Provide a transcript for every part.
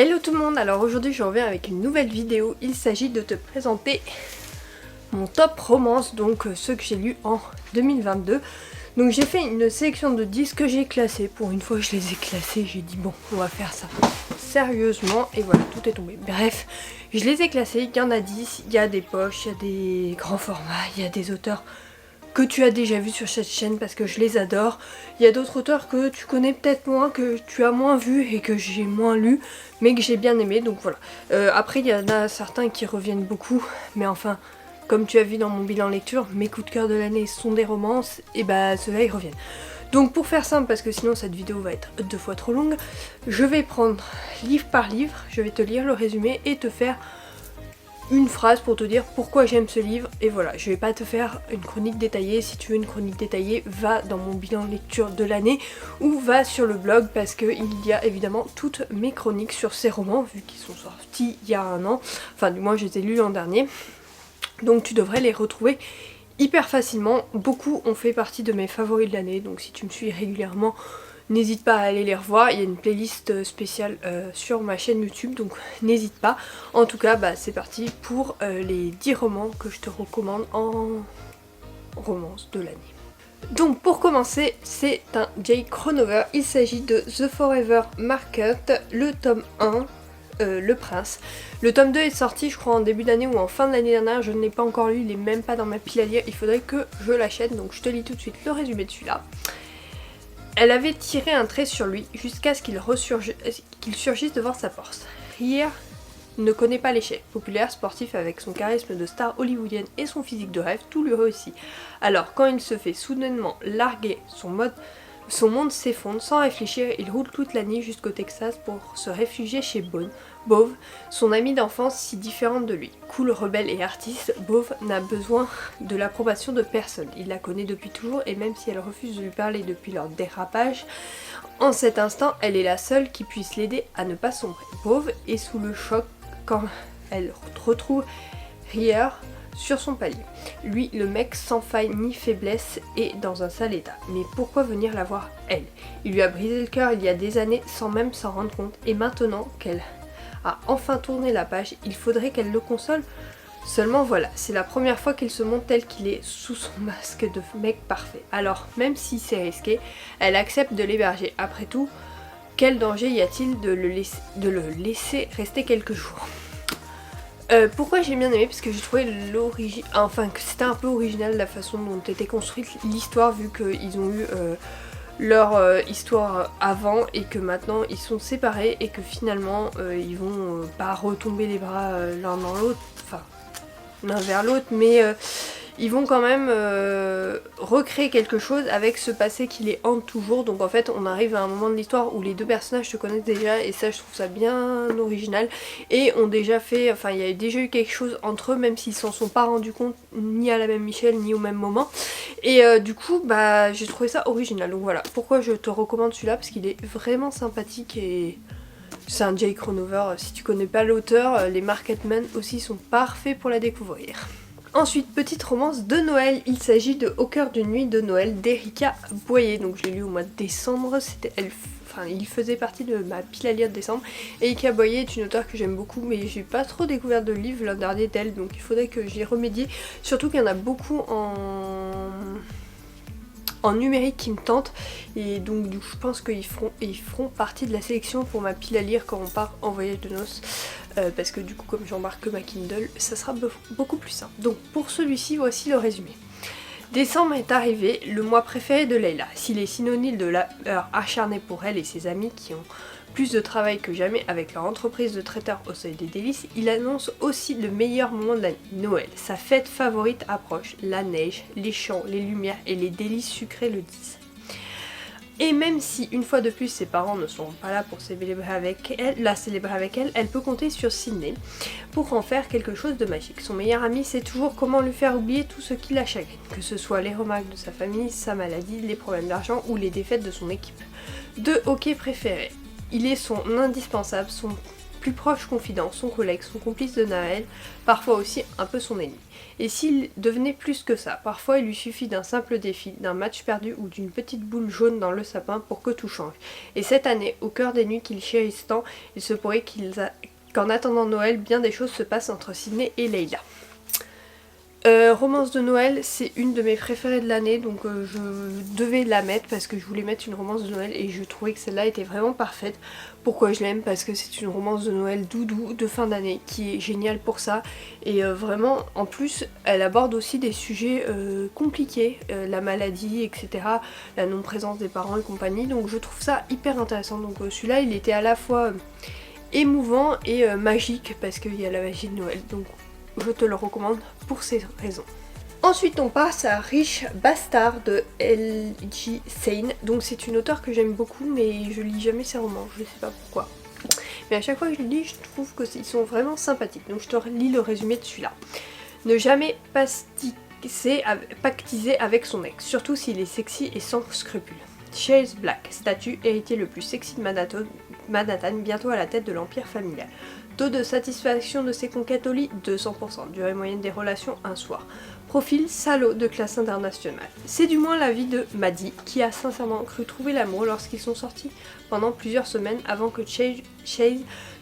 Hello tout le monde, alors aujourd'hui je reviens avec une nouvelle vidéo. Il s'agit de te présenter mon top romance, donc ceux que j'ai lus en 2022. Donc j'ai fait une sélection de 10 que j'ai classés. Pour une fois je les ai classés, j'ai dit bon on va faire ça sérieusement et voilà tout est tombé. Bref, je les ai classés, il y en a 10, il y a des poches, il y a des grands formats, il y a des auteurs que tu as déjà vu sur cette chaîne parce que je les adore. Il y a d'autres auteurs que tu connais peut-être moins, que tu as moins vu et que j'ai moins lu, mais que j'ai bien aimé, donc voilà. Après il y en a certains qui reviennent beaucoup, mais enfin, comme tu as vu dans mon bilan lecture, mes coups de cœur de l'année sont des romances, et bah ceux-là ils reviennent. Donc pour faire simple, parce que sinon cette vidéo va être 2 fois trop longue, je vais prendre livre par livre, je vais te lire le résumé et te faire une phrase pour te dire pourquoi j'aime ce livre, et voilà, je vais pas te faire une chronique détaillée. Si tu veux une chronique détaillée, va dans mon bilan lecture de l'année ou va sur le blog parce qu'il y a évidemment toutes mes chroniques sur ces romans vu qu'ils sont sortis il y a un an, enfin du moins je les ai lus l'an dernier, donc tu devrais les retrouver hyper facilement. Beaucoup ont fait partie de mes favoris de l'année, donc si tu me suis régulièrement, n'hésite pas à aller les revoir. Il y a une playlist spéciale sur ma chaîne YouTube, donc n'hésite pas. En tout cas, bah, c'est parti pour les 10 romans que je te recommande en romance de l'année. Donc pour commencer, c'est un Jake Ronover. Il s'agit de The Forever Market, le tome 1. Le Prince. Le tome 2 est sorti je crois en début d'année ou en fin de l'année dernière, je ne l'ai pas encore lu, il est même pas dans ma pile à lire, il faudrait que je l'achète, donc je te lis tout de suite le résumé de celui-là. Elle avait tiré un trait sur lui jusqu'à ce qu'il surgisse devant sa porte. Hier ne connaît pas l'échec. Populaire, sportif avec son charisme de star hollywoodienne et son physique de rêve, tout lui réussit. Alors quand il se fait soudainement larguer, son monde s'effondre. Sans réfléchir, il roule toute la nuit jusqu'au Texas pour se réfugier chez Bove, son amie d'enfance si différente de lui. Cool, rebelle et artiste, Bove n'a besoin de l'approbation de personne. Il la connaît depuis toujours et même si elle refuse de lui parler depuis leur dérapage, en cet instant, elle est la seule qui puisse l'aider à ne pas sombrer. Bove est sous le choc quand elle retrouve Ryer sur son palier. Lui, le mec sans faille ni faiblesse, est dans un sale état. Mais pourquoi venir la voir elle? Il lui a brisé le cœur il y a des années sans même s'en rendre compte, et maintenant qu'elle a enfin tourné la page, il faudrait qu'elle le console. Seulement voilà, c'est la première fois qu'il se montre tel qu'il est sous son masque de mec parfait. Alors, même si c'est risqué, elle accepte de l'héberger. Après tout, quel danger y a-t-il de le laisser rester quelques jours? Pourquoi j'ai bien aimé? Parce que j'ai trouvé l'origine, enfin que c'était un peu original la façon dont était construite l'histoire, vu qu'ils ont eu leur histoire avant et que maintenant ils sont séparés et que finalement ils vont pas retomber les bras l'un dans l'autre, enfin l'un vers l'autre, mais ils vont quand même recréer quelque chose avec ce passé qui les hante toujours. Donc en fait on arrive à un moment de l'histoire où les deux personnages se connaissent déjà, et ça je trouve ça bien original, et ont déjà fait, enfin il y a déjà eu quelque chose entre eux même s'ils s'en sont pas rendus compte ni à la même échelle ni au même moment, et du coup bah j'ai trouvé ça original. Donc voilà pourquoi je te recommande celui-là, parce qu'il est vraiment sympathique et c'est un Jake Ronover. Si tu connais pas l'auteur, les Marketmen aussi sont parfaits pour la découvrir. Ensuite, petite romance de Noël, il s'agit de Au cœur d'une nuit de Noël d'Erika Boyer. Donc je l'ai lu au mois de décembre, il faisait partie de ma pile à lire de décembre. Erika Boyer est une auteure que j'aime beaucoup, mais j'ai pas trop découvert de livres l'an dernier d'elle, donc il faudrait que j'y remédie. Surtout qu'il y en a beaucoup en numérique qui me tentent, et donc du coup je pense qu'ils feront partie de la sélection pour ma pile à lire quand on part en voyage de noces, parce que du coup comme j'embarque que ma Kindle, ça sera beaucoup plus simple. Donc pour celui-ci, voici le résumé. Décembre est arrivé, le mois préféré de Leila. S'il est synonyme de l'heure acharnée pour elle et ses amis qui ont plus de travail que jamais avec leur entreprise de traiteur au seuil des délices, il annonce aussi le meilleur moment de l'année, Noël. Sa fête favorite approche, la neige, les chants, les lumières et les délices sucrés le disent. Et même si une fois de plus ses parents ne seront pas là pour célébrer avec elle, elle peut compter sur Sydney pour en faire quelque chose de magique. Son meilleur ami sait toujours comment lui faire oublier tout ce qui la chagrine, que ce soit les remarques de sa famille, sa maladie, les problèmes d'argent ou les défaites de son équipe de hockey préférée. Il est son indispensable, son plus proche confident, son collègue, son complice de Noël, parfois aussi un peu son ennemi. Et s'il devenait plus que ça, parfois il lui suffit d'un simple défi, d'un match perdu ou d'une petite boule jaune dans le sapin pour que tout change. Et cette année, au cœur des nuits qu'ils chérissent tant, il se pourrait qu'en attendant Noël, bien des choses se passent entre Sydney et Leila. Romance de Noël, c'est une de mes préférées de l'année, donc je devais la mettre parce que je voulais mettre une romance de Noël et je trouvais que celle-là était vraiment parfaite. Pourquoi je l'aime? Parce que c'est une romance de Noël doudou de fin d'année qui est géniale pour ça, et vraiment en plus elle aborde aussi des sujets compliqués, la maladie, etc., la non-présence des parents et compagnie, donc je trouve ça hyper intéressant. Donc celui-là il était à la fois émouvant et magique parce qu'il y a la magie de Noël, donc je te le recommande pour ces raisons. Ensuite on passe à Rich Bastard de L.J. Sain. Donc c'est une auteure que j'aime beaucoup mais je lis jamais ses romans, je sais pas pourquoi. Mais à chaque fois que je les lis je trouve qu'ils sont vraiment sympathiques. Donc je te lis le résumé de celui-là. Ne jamais pactiser avec son ex, surtout s'il est sexy et sans scrupules. Chase Black, statut héritier le plus sexy de Manhattan, bientôt à la tête de l'empire familial. Taux de satisfaction de ses conquêtes au lit, 200%. Durée moyenne des relations, un soir. Profil salaud de classe internationale. C'est du moins l'avis de Maddie, qui a sincèrement cru trouver l'amour lorsqu'ils sont sortis pendant plusieurs semaines avant que Chase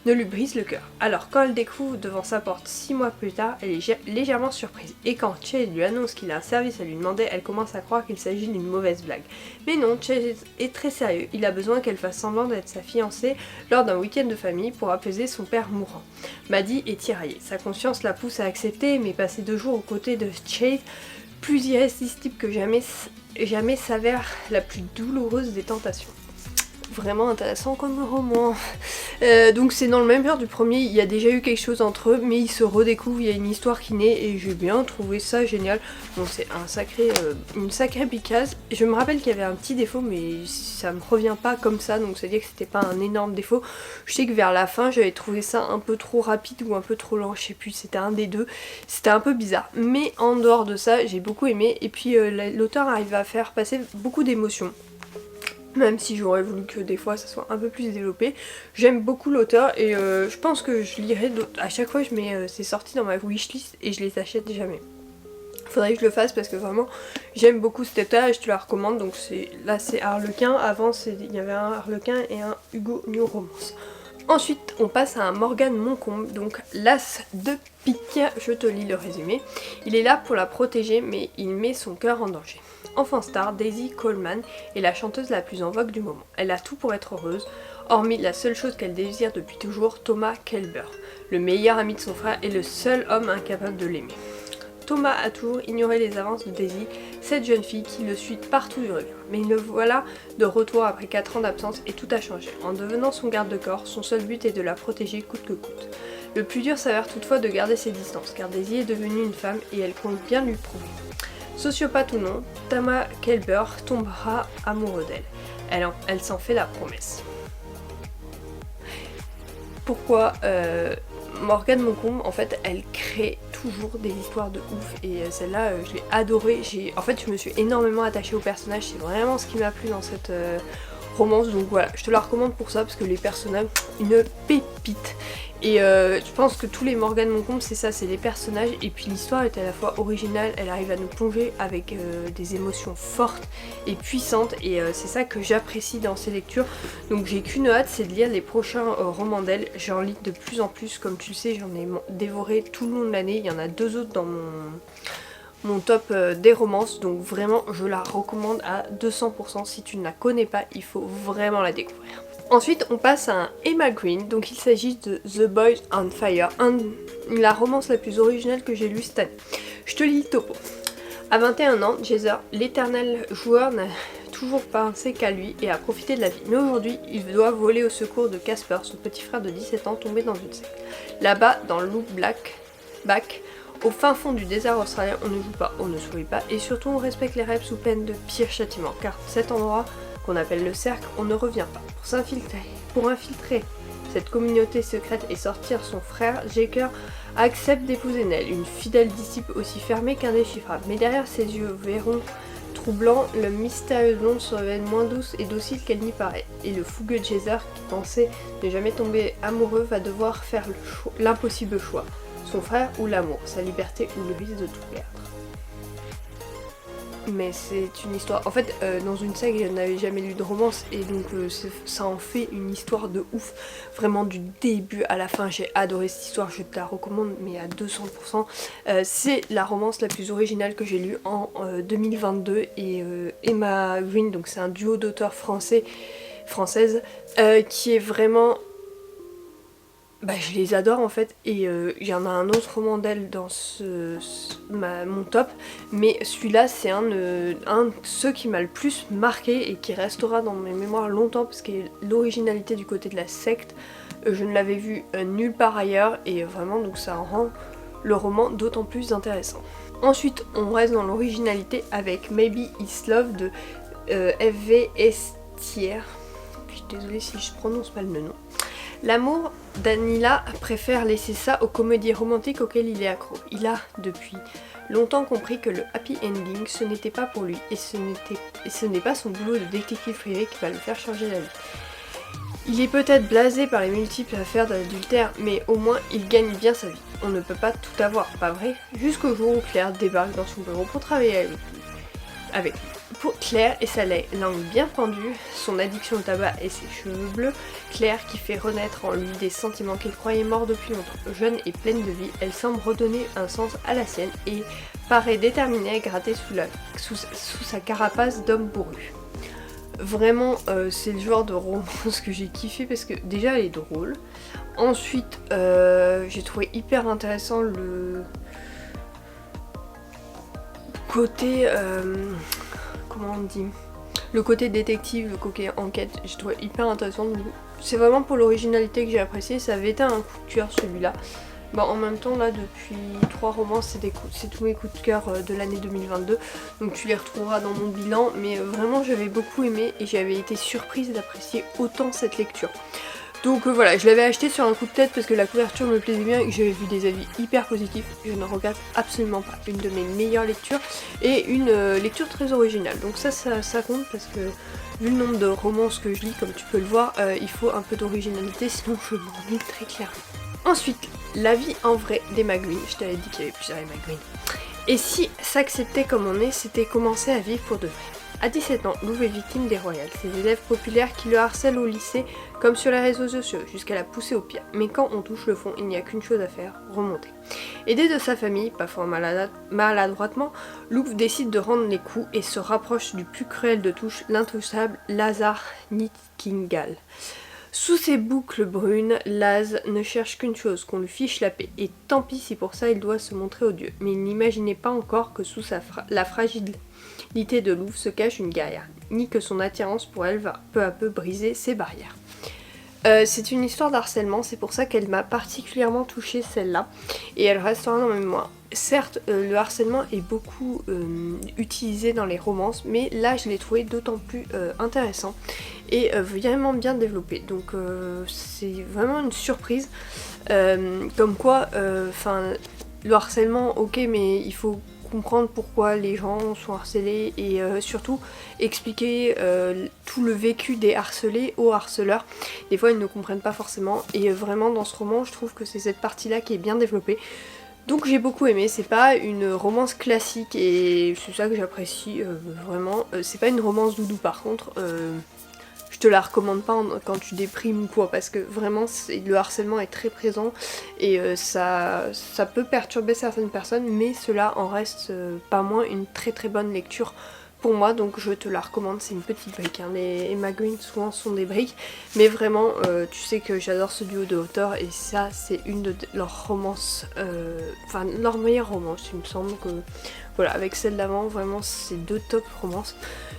ne lui brise le cœur. Alors quand elle découvre devant sa porte 6 mois plus tard, elle est légèrement surprise. Et quand Chase lui annonce qu'il a un service à lui demander, elle commence à croire qu'il s'agit d'une mauvaise blague. Mais non, Chase est très sérieux. Il a besoin qu'elle fasse semblant d'être sa fiancée lors d'un week-end de famille pour apaiser son père mourant. Maddie est tiraillée. Sa conscience la pousse à accepter, mais passer 2 jours aux côtés de Chase, plus irrésistible que jamais s'avère la plus douloureuse des tentations. Vraiment intéressant comme roman. Donc c'est dans le même genre du premier, il y a déjà eu quelque chose entre eux, mais ils se redécouvrent, il y a une histoire qui naît et j'ai bien trouvé ça génial. Donc c'est une sacrée picasse. Je me rappelle qu'il y avait un petit défaut, mais ça me revient pas comme ça, donc c'est-à-dire que c'était pas un énorme défaut. Je sais que vers la fin j'avais trouvé ça un peu trop rapide ou un peu trop lent, je sais plus, c'était un des deux. C'était un peu bizarre, mais en dehors de ça j'ai beaucoup aimé, et puis l'auteur arrive à faire passer beaucoup d'émotions. Même si j'aurais voulu que des fois ça soit un peu plus développé. J'aime beaucoup l'auteur et je pense que je lirai d'autres. À chaque fois je mets ces sorties dans ma wishlist et je les achète jamais. Faudrait que je le fasse parce que vraiment j'aime beaucoup cet auteur et je te la recommande. Donc là c'est Harlequin, avant il y avait un Harlequin et un Hugo New Romance. Ensuite on passe à un Morgan Moncombe, donc l'as de pique, je te lis le résumé. Il est là pour la protéger mais il met son cœur en danger. Enfant star, Daisy Coleman est la chanteuse la plus en vogue du moment. Elle a tout pour être heureuse, hormis la seule chose qu'elle désire depuis toujours, Thomas Kelber, le meilleur ami de son frère et le seul homme incapable de l'aimer. Thomas a toujours ignoré les avances de Daisy, cette jeune fille qui le suit partout où il revient. Mais le voilà de retour après 4 ans d'absence et tout a changé. En devenant son garde-corps, son seul but est de la protéger coûte que coûte. Le plus dur s'avère toutefois de garder ses distances, car Daisy est devenue une femme et elle compte bien lui prouver. Sociopathe ou non, Thomas Kelber tombera amoureux d'elle. Elle s'en fait la promesse. Pourquoi Morgan Moncombe, en fait, elle crée toujours des histoires de ouf et celle-là, je l'ai adorée. En fait, je me suis énormément attachée au personnage, c'est vraiment ce qui m'a plu dans cette romance. Donc voilà, je te la recommande pour ça parce que les personnages, une pépite. Et je pense que tous les Morgan Moncombe c'est ça, c'est les personnages et puis l'histoire est à la fois originale, elle arrive à nous plonger avec des émotions fortes et puissantes et c'est ça que j'apprécie dans ces lectures. Donc j'ai qu'une hâte, c'est de lire les prochains romans d'elle. J'en lis de plus en plus, comme tu le sais j'en ai dévoré tout le long de l'année, il y en a 2 autres dans mon top des romances, donc vraiment je la recommande à 200%. Si tu ne la connais pas, il faut vraiment la découvrir. Ensuite on passe à un Emma Green, donc il s'agit de The Boys on Fire, la romance la plus originale que j'ai lue cette année. Je te lis le topo. À 21 ans, Jaeger, l'éternel joueur, n'a toujours pensé qu'à lui et à profiter de la vie. Mais aujourd'hui, il doit voler au secours de Casper, son petit frère de 17 ans tombé dans une secte. Là-bas, dans l'Outback, au fin fond du désert australien, on ne joue pas, on ne sourit pas et surtout on respecte les règles sous peine de pire châtiment, car cet endroit qu'on appelle le cercle, on ne revient pas. Pour infiltrer cette communauté secrète et sortir son frère, Jaeger accepte d'épouser Nell, une fidèle disciple aussi fermée qu'indéchiffrable. Mais derrière ses yeux verrons troublant, le mystérieux blonde se révèle moins douce et docile qu'elle n'y paraît. Et le fougueux Chaser, qui pensait ne jamais tomber amoureux, va devoir faire l'impossible choix. Son frère ou l'amour, sa liberté ou le risque de tout perdre. Mais c'est une histoire... En fait, dans une saga, je n'avais jamais lu de romance et donc ça en fait une histoire de ouf. Vraiment du début à la fin, j'ai adoré cette histoire, je te la recommande, mais à 200%. C'est la romance la plus originale que j'ai lue en 2022 et Emma Green, donc c'est un duo d'auteurs françaises, qui est vraiment... Bah, je les adore en fait, et il y en a un autre roman d'elle dans mon top, mais celui-là c'est un de ceux qui m'a le plus marqué et qui restera dans mes mémoires longtemps parce que l'originalité du côté de la secte, je ne l'avais vu nulle part ailleurs et vraiment donc ça rend le roman d'autant plus intéressant. Ensuite on reste dans l'originalité avec Maybe It's Love de F.V. Estier. Je suis désolée si je prononce pas le nom. L'amour, Danila préfère laisser ça aux comédies romantiques auxquelles il est accro. Il a, depuis longtemps, compris que le happy ending, ce n'était pas pour lui, et ce n'est pas son boulot de détective privé qui va le faire changer la vie. Il est peut-être blasé par les multiples affaires d'adultère, mais au moins il gagne bien sa vie. On ne peut pas tout avoir, pas vrai? Jusqu'au jour où Claire débarque dans son bureau pour travailler avec lui. Pour Claire et sa langue bien pendue, son addiction au tabac et ses cheveux bleus, Claire qui fait renaître en lui des sentiments qu'elle croyait morts depuis longtemps. Jeune et pleine de vie, elle semble redonner un sens à la sienne et paraît déterminée à gratter sous sa carapace d'homme bourru. Vraiment, c'est le genre de romance que j'ai kiffé parce que déjà elle est drôle. Ensuite, j'ai trouvé hyper intéressant le côté... comment on dit, le côté détective, le côté enquête, j'ai trouvé hyper intéressant. C'est vraiment pour l'originalité que j'ai apprécié, ça avait été un coup de cœur celui-là. Bah, en même temps là depuis 3 romans c'est tous mes coups de cœur de l'année 2022, donc tu les retrouveras dans mon bilan, mais vraiment j'avais beaucoup aimé et j'avais été surprise d'apprécier autant cette lecture. Donc voilà, je l'avais acheté sur un coup de tête parce que la couverture me plaisait bien et que j'avais vu des avis hyper positifs. Je ne regrette absolument pas. Une de mes meilleures lectures et une lecture très originale. Donc ça compte parce que vu le nombre de romances que je lis, comme tu peux le voir, il faut un peu d'originalité sinon je m'ennuie très clairement. Ensuite, La vie en vrai d'Emma Green. Je t'avais dit qu'il y avait plusieurs Emma Green. Et si s'accepter comme on est, c'était commencer à vivre pour de vrai. À 17 ans, Lou est victime des royales, ses élèves populaires qui le harcèlent au lycée comme sur les réseaux sociaux, jusqu'à la pousser au pire. Mais quand on touche le fond, il n'y a qu'une chose à faire, remonter. Aidé de sa famille, parfois maladroitement, Lou décide de rendre les coups et se rapproche du plus cruel de tous, l'intouchable Lazar Nightingale. Sous ses boucles brunes, Laz ne cherche qu'une chose, qu'on lui fiche la paix, et tant pis si pour ça il doit se montrer odieux. Mais il n'imaginait pas encore que sous la fragilité de Lou se cache une guerrière, ni que son attirance pour elle va peu à peu briser ses barrières. C'est une histoire d'harcèlement, c'est pour ça qu'elle m'a particulièrement touchée celle-là, et elle restera dans ma mémoire. Certes, le harcèlement est beaucoup utilisé dans les romances, mais là je l'ai trouvé d'autant plus intéressant et vraiment bien développé. Donc c'est vraiment une surprise. Comme quoi, le harcèlement, ok, mais il faut comprendre pourquoi les gens sont harcelés et surtout expliquer tout le vécu des harcelés aux harceleurs. Des fois ils ne comprennent pas forcément et vraiment dans ce roman je trouve que c'est cette partie là qui est bien développée. Donc j'ai beaucoup aimé, c'est pas une romance classique et c'est ça que j'apprécie vraiment. C'est pas une romance doudou par contre, je te la recommande pas quand tu déprimes ou quoi parce que vraiment le harcèlement est très présent et ça peut perturber certaines personnes, mais cela en reste pas moins une très très bonne lecture pour moi, donc je te la recommande. C'est une petite brique, hein. Les Emma Green souvent sont des briques, mais vraiment tu sais que j'adore ce duo de auteurs et ça c'est une de leurs romances, leur meilleure romance il me semble. Que voilà, avec celle d'avant vraiment c'est 2 top romances.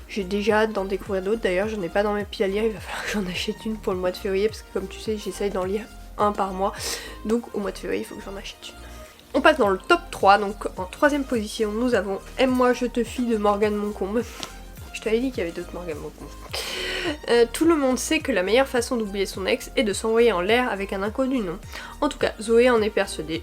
J'ai déjà hâte d'en découvrir d'autres, d'ailleurs j'en ai pas dans mes piles à lire, il va falloir que j'en achète une pour le mois de février parce que comme tu sais j'essaye d'en lire un par mois, donc au mois de février il faut que j'en achète une. On passe dans le top 3, donc en 3ème position nous avons Aime-moi je te fie de Morgane Moncombe. Je t'avais dit qu'il y avait d'autres Morgane Moncombe. Tout le monde sait que la meilleure façon d'oublier son ex est de s'envoyer en l'air avec un inconnu, non? En tout cas Zoé en est persuadée,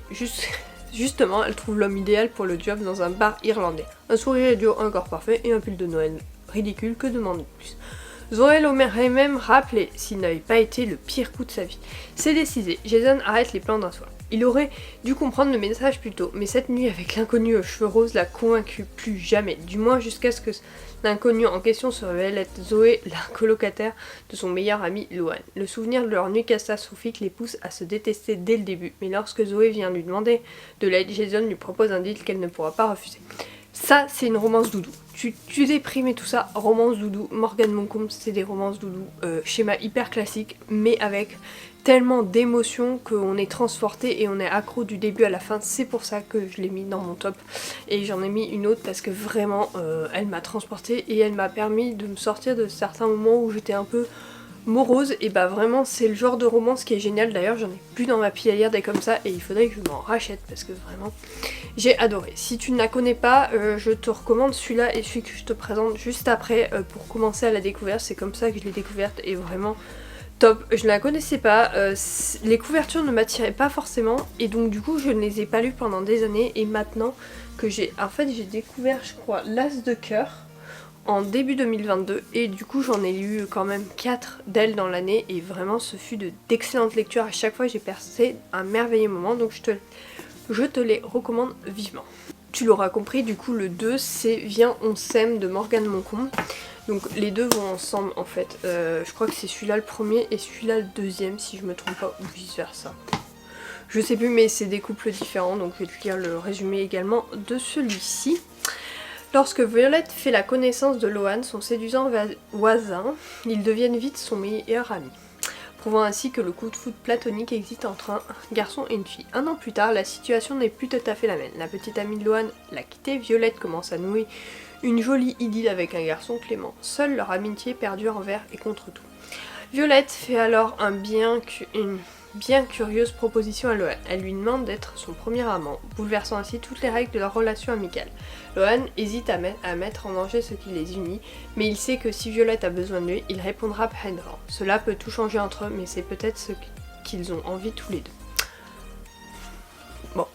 Justement, elle trouve l'homme idéal pour le job dans un bar irlandais. Un sourire idiot, un corps parfait et un pull de Noël ridicule, que demander de plus. Zoé l'aurait même rappelé s'il n'avait pas été le pire coup de sa vie. C'est décidé, Jason arrête les plans d'un soir. Il aurait dû comprendre le message plus tôt, mais cette nuit avec l'inconnu aux cheveux roses l'a convaincu plus jamais, du moins jusqu'à ce que l'inconnu en question se révèle être Zoé, la colocataire de son meilleur ami Lohan. Le souvenir de leur nuit catastrophique les pousse à se détester dès le début, mais lorsque Zoé vient lui demander de l'aide, Jason lui propose un deal qu'elle ne pourra pas refuser. Ça, c'est une romance doudou. Tu déprimes et tout ça, romance doudou. Morgane Moncombe, c'est des romances doudou. Schéma hyper classique, mais avec tellement d'émotions qu'on est transporté et on est accro du début à la fin. C'est pour ça que je l'ai mis dans mon top. Et j'en ai mis une autre parce que vraiment, elle m'a transportée et elle m'a permis de me sortir de certains moments où j'étais un peu morose. Et bah vraiment, c'est le genre de romance qui est génial. D'ailleurs, j'en ai plus dans ma pile à lire des comme ça et il faudrait que je m'en rachète parce que vraiment, j'ai adoré. Si tu ne la connais pas, je te recommande celui-là et celui que je te présente juste après pour commencer à la découverte. C'est comme ça que je l'ai découverte et vraiment top. Je ne la connaissais pas, les couvertures ne m'attiraient pas forcément et donc du coup je ne les ai pas lues pendant des années et maintenant que j'ai découvert je crois l'As de cœur en début 2022 et du coup j'en ai lu quand même 4 d'elles dans l'année et vraiment ce fut d'excellentes lectures. À chaque fois j'ai passé un merveilleux moment, donc je te les recommande vivement. Tu l'auras compris, du coup le 2 c'est Viens on s'aime de Morgane Moncombe. Donc les deux vont ensemble en fait. Je crois que c'est celui-là le premier et celui-là le deuxième si je me trompe pas, ou vice versa. Je sais plus, mais c'est des couples différents, donc je vais te lire le résumé également de celui-ci. Lorsque Violette fait la connaissance de Lohan, son séduisant voisin, ils deviennent vite son meilleur ami, prouvant ainsi que le coup de foudre platonique existe entre un garçon et une fille. Un an plus tard, la situation n'est plus tout à fait la même. La petite amie de Lohan l'a quitté, Violette commence à nouer une jolie idylle avec un garçon Clément. Seule leur amitié perdure envers et contre tout. Violette fait alors une bien curieuse proposition à Lohan. Elle lui demande d'être son premier amant, bouleversant ainsi toutes les règles de leur relation amicale. Lohan hésite à mettre en danger ce qui les unit, mais il sait que si Violette a besoin de lui, il répondra présent. Cela peut tout changer entre eux, mais c'est peut-être ce qu'ils ont envie tous les deux. Bon,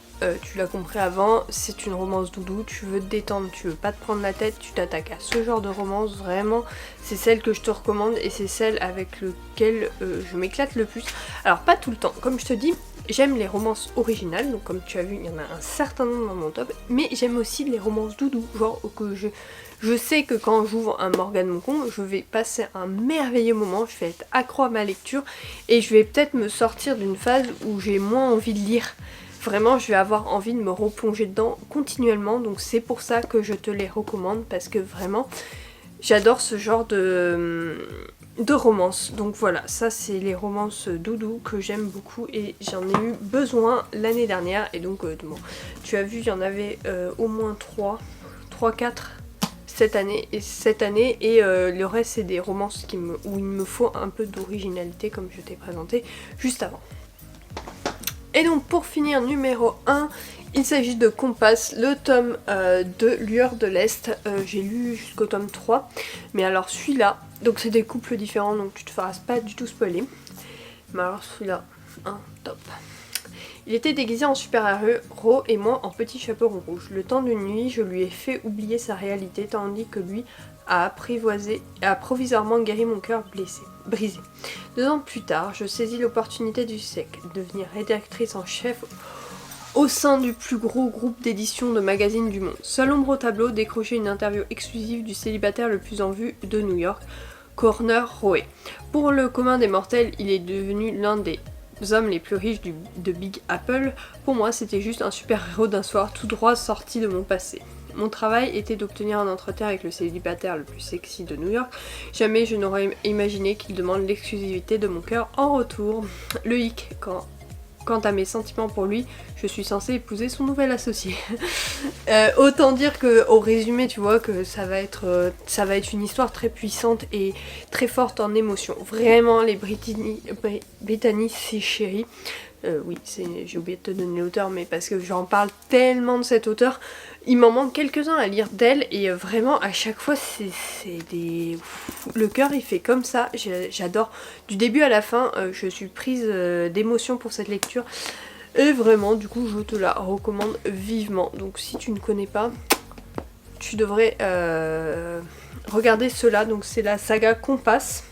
tu l'as compris avant, c'est une romance doudou, tu veux te détendre, tu veux pas te prendre la tête, tu t'attaques à ce genre de romance, vraiment, c'est celle que je te recommande et c'est celle avec laquelle je m'éclate le plus. Alors pas tout le temps, comme je te dis, j'aime les romances originales, donc comme tu as vu, il y en a un certain nombre dans mon top, mais j'aime aussi les romances doudou, genre que je sais que quand j'ouvre un Morgane Moncombe, je vais passer un merveilleux moment, je vais être accro à ma lecture et je vais peut-être me sortir d'une phase où j'ai moins envie de lire. Vraiment, je vais avoir envie de me replonger dedans continuellement, donc c'est pour ça que je te les recommande, parce que vraiment, j'adore ce genre de romance. Donc voilà, ça c'est les romances doudou que j'aime beaucoup et j'en ai eu besoin l'année dernière. Et donc, bon, tu as vu, il y en avait au moins 4 cette année, et le reste c'est des romances où il me faut un peu d'originalité comme je t'ai présenté juste avant. Et donc pour finir, numéro 1, il s'agit de Compass, le tome de Lueur de l'Est. J'ai lu jusqu'au tome 3, mais alors celui-là, donc c'est des couples différents, donc tu te feras pas du tout spoiler. Mais alors celui-là, un top. Il était déguisé en super-héros et moi en petit chaperon rouge. Le temps d'une nuit, je lui ai fait oublier sa réalité, tandis que lui a provisoirement guéri mon cœur brisé. 2 ans plus tard, je saisis l'opportunité du siècle, devenir rédactrice en chef au sein du plus gros groupe d'édition de magazines du monde. Seule ombre au tableau, décrocher une interview exclusive du célibataire le plus en vue de New York, Corner Roe. Pour le commun des mortels, il est devenu l'un des hommes les plus riches de Big Apple. Pour moi, c'était juste un super-héros d'un soir tout droit sorti de mon passé. Mon travail était d'obtenir un entretien avec le célibataire le plus sexy de New York. Jamais je n'aurais imaginé qu'il demande l'exclusivité de mon cœur en retour. Le hic, quant à mes sentiments pour lui, je suis censée épouser son nouvel associé. Autant dire que au résumé, tu vois que ça va être une histoire très puissante et très forte en émotion. Vraiment, les Brittany, c'est chéri. Oui, j'ai oublié de te donner l'auteur, mais parce que j'en parle tellement de cet auteur, il m'en manque quelques-uns à lire d'elle, et vraiment à chaque fois le cœur il fait comme ça, j'adore. Du début à la fin, je suis prise d'émotion pour cette lecture. Et vraiment du coup je te la recommande vivement. Donc si tu ne connais pas, tu devrais regarder cela. Donc c'est la saga Compass.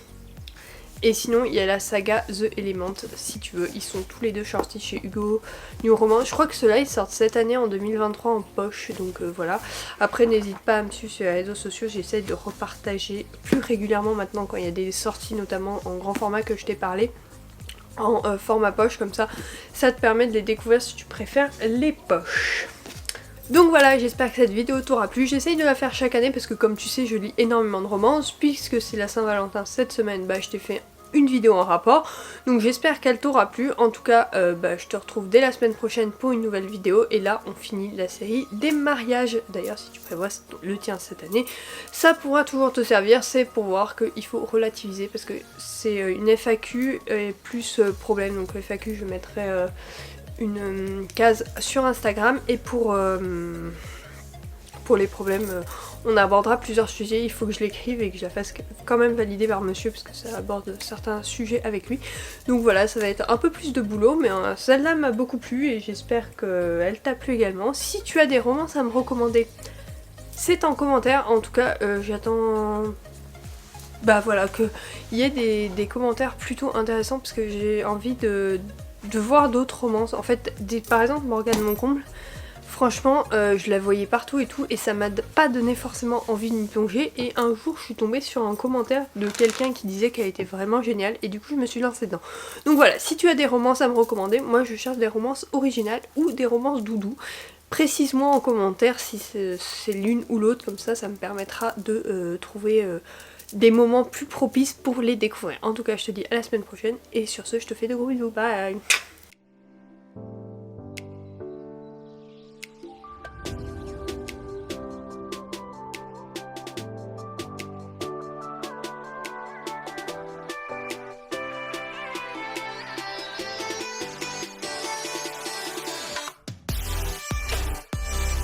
Et sinon il y a la saga The Element si tu veux. Ils sont tous les deux sortis chez Hugo New Roman. Je crois que ceux-là ils sortent cette année en 2023 en poche. Donc voilà. Après n'hésite pas à me suivre sur les réseaux sociaux. J'essaie de repartager plus régulièrement maintenant quand il y a des sorties notamment en grand format que je t'ai parlé. En format poche comme ça te permet de les découvrir si tu préfères les poches. Donc voilà, j'espère que cette vidéo t'aura plu. J'essaye de la faire chaque année parce que comme tu sais je lis énormément de romances. Puisque c'est la Saint-Valentin cette semaine, bah je t'ai fait une vidéo en rapport. Donc j'espère qu'elle t'aura plu. En tout cas, je te retrouve dès la semaine prochaine pour une nouvelle vidéo. Et là on finit la série des mariages. D'ailleurs si tu prévois le tien cette année, ça pourra toujours te servir. C'est pour voir qu'il faut relativiser parce que c'est une FAQ et plus problème. Donc FAQ je mettrai... une case sur Instagram et pour les problèmes on abordera plusieurs sujets, il faut que je l'écrive et que je la fasse quand même valider par monsieur parce que ça aborde certains sujets avec lui. Donc voilà, ça va être un peu plus de boulot mais celle-là m'a beaucoup plu et j'espère qu'elle t'a plu également. Si tu as des romances à me recommander, c'est en commentaire, en tout cas j'attends... Bah voilà, qu'il y ait des commentaires plutôt intéressants parce que j'ai envie de voir d'autres romances. En fait, par exemple Morgane Moncomble, franchement je la voyais partout et tout et ça m'a pas donné forcément envie de m'y plonger et un jour je suis tombée sur un commentaire de quelqu'un qui disait qu'elle était vraiment géniale et du coup je me suis lancée dedans. Donc voilà, si tu as des romances à me recommander, moi je cherche des romances originales ou des romances doudou. Précise-moi en commentaire si c'est l'une ou l'autre, comme ça me permettra de trouver... des moments plus propices pour les découvrir. En tout cas, je te dis à la semaine prochaine et sur ce, je te fais de gros bisous. Bye!